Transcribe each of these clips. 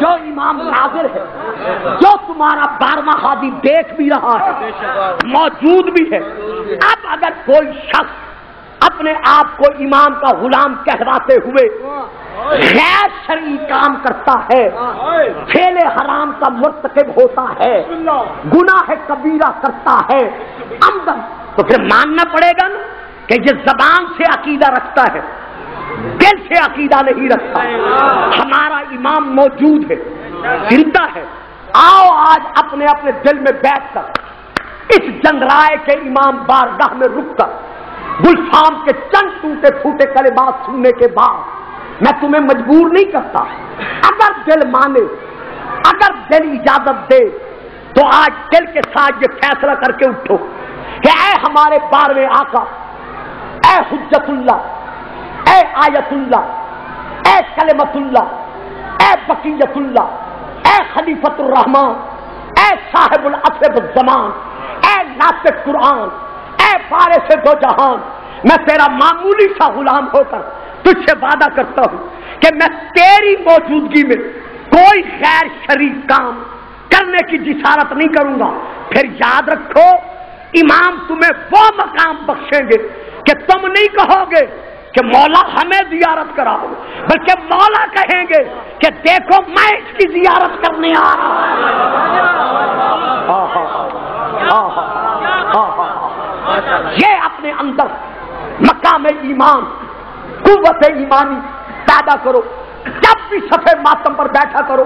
جو امام ناظر ہے، جو تمہارا 12واں ہادی دیکھ بھی رہا ہے، موجود بھی ہے. اب اگر کوئی شخص اپنے آپ کو امام کا غلام کہواتے ہوئے غیر شرعی کام کرتا ہے، فعل حرام کا مرتکب ہوتا ہے، گناہ کبیرہ کرتا ہے عمدن، تو پھر ماننا پڑے گا نا کہ یہ زبان سے عقیدہ رکھتا ہے، دل سے عقیدہ نہیں رکھتا. ہمارا امام موجود ہے، زندہ ہے. آؤ آج اپنے اپنے دل میں بیٹھ کر اس جنگرائے کے امام بارگاہ میں رک کر گلفام کے چند ٹوٹے پھوٹے کلمات سننے کے بعد میں تمہیں مجبور نہیں کرتا. اگر دل مانے، اگر دل اجازت دے تو آج دل کے ساتھ یہ فیصلہ کر کے اٹھو کہ اے ہمارے 12ویں آقا، اے حجت اللہ، اے آیت اللہ، اے کلمت اللہ، اے بقیت اللہ، اے خلیفۃ الرحمان، اے صاحب العصر الزمان، اے ناطق قرآن، اے وارث دو جہان، میں تیرا معمولی سا غلام ہو کر تجھ سے وعدہ کرتا ہوں کہ میں تیری موجودگی میں کوئی غیر شرعی کام کرنے کی جسارت نہیں کروں گا. پھر یاد رکھو امام تمہیں وہ مقام بخشیں گے کہ تم نہیں کہو گے کہ مولا ہمیں زیارت کراؤ، بلکہ مولا کہیں گے کہ دیکھو میں اس کی زیارت کرنے آ رہا. یہ اپنے اندر مقام ایمان، قوت ایمانی پیدا کرو. جب بھی صفے ماتم پر بیٹھا کرو،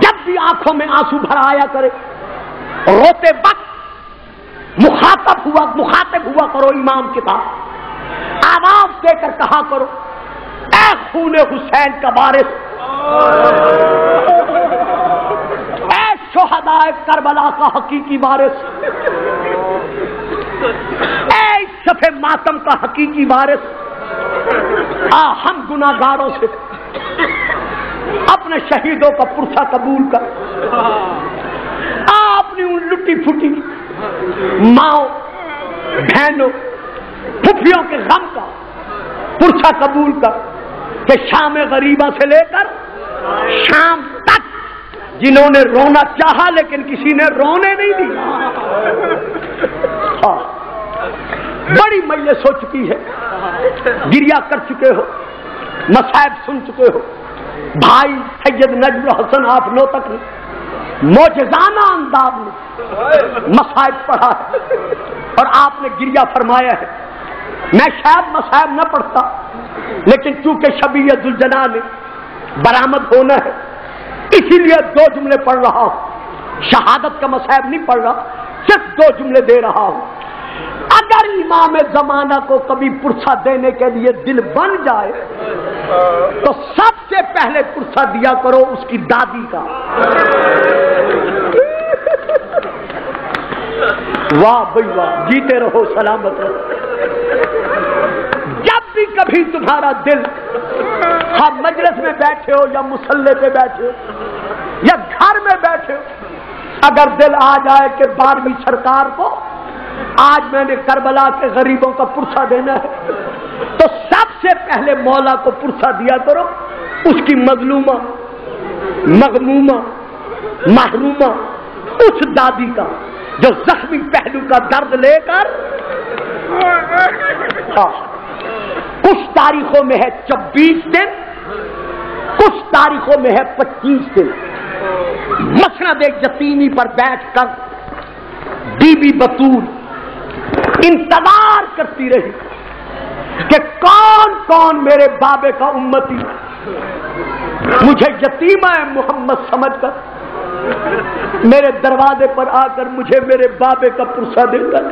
جب بھی آنکھوں میں آنسو بھر آیا کرے، روتے وقت مخاطب ہوا کرو امام کے پاس، آواز دے کر کہا کرو اے خون حسین کا وارث، اے شہداء کربلا کا حقیقی وارث، اے صفے ماتم کا حقیقی وارث، ہم گناہگاروں سے اپنے شہیدوں کا پرسہ قبول کر، اپنی ان لٹی پھٹی ماؤں بہنوں پھپھیوں کے غم کا پرسہ قبول کر کہ شام غریبہ سے لے کر شام تک جنہوں نے رونا چاہا لیکن کسی نے رونے نہیں دی، بڑی مجلس ہو چکی ہے، گریا کر چکے ہو، مصائب سن چکے ہو. بھائی سید نجم الحسن آپ نو تک نے معجزانہ انداز میں مصائب پڑھا ہے اور آپ نے گریا فرمایا ہے. میں شاید مصائب نہ پڑھتا، لیکن چونکہ شبیہ ذوالجلال نے برآمد ہونا ہے اسی لیے 2 جملے پڑھ رہا ہوں. شہادت کا مصائب نہیں پڑھ رہا، صرف 2 جملے دے رہا ہوں. اگر امام زمانہ کو کبھی پرسہ دینے کے لیے دل بن جائے تو سب سے پہلے پرسہ دیا کرو اس کی دادی کا. واہ بھائی واہ، جیتے رہو، سلامت رہو. جب بھی کبھی تمہارا دل، ہم مجلس میں بیٹھے ہو یا مصلے پہ بیٹھے ہو یا گھر میں بیٹھے ہو، اگر دل آ جائے کہ 12ویں سرکار کو آج میں نے کربلا کے غریبوں کا پرسہ دینا ہے، تو سب سے پہلے مولا کو پرسہ دیا کرو اس کی مظلومہ، مغمومہ، محرومہ اس دادی کا جو زخمی پہلو کا درد لے کر کچھ تاریخوں میں ہے 24 دن، کچھ تاریخوں میں ہے 25 دن مسند یتیمی پر بیٹھ کر بی بی بطول انتظار کرتی رہی کہ کون کون میرے بابے کا امتی مجھے یتیمہ محمد سمجھ کر میرے دروازے پر آ کر مجھے میرے بابے کا پرسہ دے کر.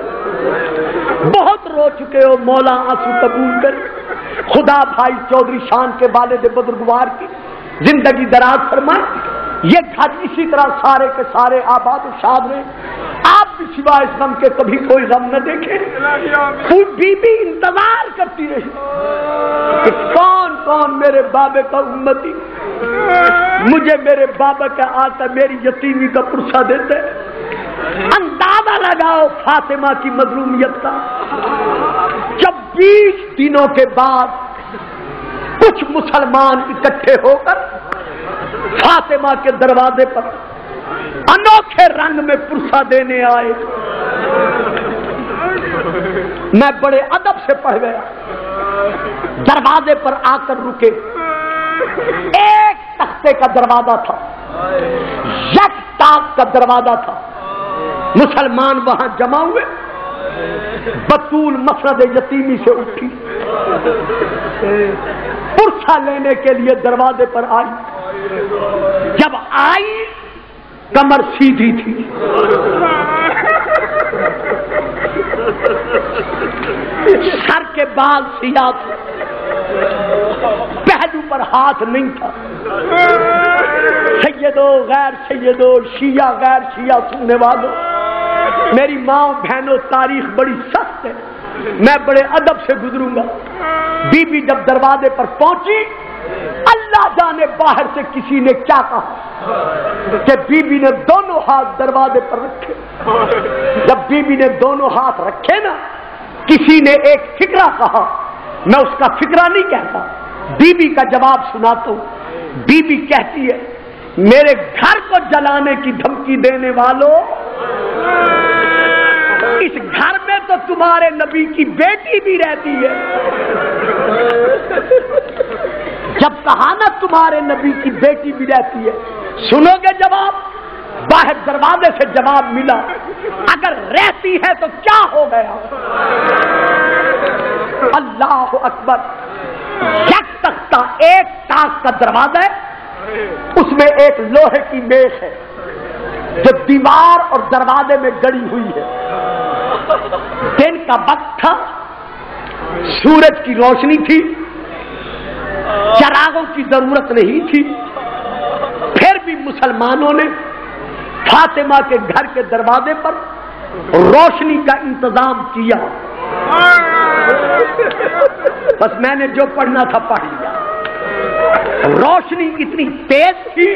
بہت رو چکے ہو، مولا آنسو قبول کر. خدا بھائی چودھری شان کے والد بزرگوار کی زندگی دراز فرمائے. یہ گھر اسی طرح سارے کے سارے آباد و شاد رہے، آپ بھی سوائے اس غم کے کبھی کوئی غم نہ دیکھیں. بی بی انتظار کرتی رہی کہ کون کون میرے بابے کا امتی مجھے میرے بابا کا آقا میری یتیمی کا پرسہ دیتے. اندازہ لگاؤ فاطمہ کی مظلومیت کا. 24 دنوں کے بعد کچھ مسلمان اکٹھے ہو کر فاطمہ کے دروازے پر انوکھے رنگ میں پرسا دینے آئے. میں بڑے ادب سے پڑھ گیا. دروازے پر آ کر رکے. ایک تختے کا دروازہ تھا, یک ٹاک کا دروازہ تھا. مسلمان وہاں جمع ہوئے. بطول مسند یتیمی سے اٹھی, پرسا لینے کے لیے دروازے پر آئی. جب آئی کمر سیدھی تھی, سر کے بال سیاہ تھے, پہلو پر ہاتھ نہیں تھا. سیدو غیر سیدو, شیعہ غیر شیعہ سننے والوں, میری ماں بہنوں, تاریخ بڑی سخت ہے, میں بڑے ادب سے گزروں گا. بی بی جب دروازے پر پہنچی, اللہ جانے باہر سے کسی نے کیا کہا کہ بی بی نے دونوں ہاتھ دروازے پر رکھے. جب بی بی نے دونوں ہاتھ رکھے نا, کسی نے ایک فکرہ کہا. میں اس کا فکرہ نہیں کہتا, بی بی کا جواب سناتا ہوں. بی بی کہتی ہے, میرے گھر کو جلانے کی دھمکی دینے والوں, اس گھر میں تو تمہارے نبی کی بیٹی بھی رہتی ہے. جب کہا نا تمہارے نبی کی بیٹی بھی رہتی ہے, سنو گے جواب؟ باہر دروازے سے جواب ملا, اگر رہتی ہے تو کیا ہو گیا؟ اللہ اکبر. یک تختہ, ایک ٹاک کا دروازہ ہے, اس میں ایک لوہے کی میخ ہے جو دیوار اور دروازے میں گڑی ہوئی ہے. دن کا وقت تھا, سورج کی روشنی تھی, چراغوں کی ضرورت نہیں تھی. پھر بھی مسلمانوں نے فاطمہ کے گھر کے دروازے پر روشنی کا انتظام کیا. بس میں نے جو پڑھنا تھا پڑھ لیا. روشنی اتنی تیز تھی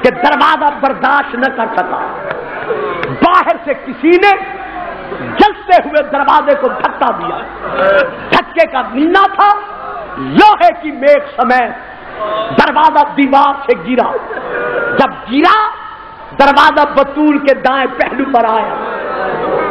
کہ دروازہ برداشت نہ کر سکا. باہر سے کسی نے جلتے ہوئے دروازے کو دھکا دیا. دھکے کا ملنا تھا, لوہے کی میخ سمیت دروازہ دیوار سے گرا. جب گرا, دروازہ بطول کے دائیں پہلو پر آیا.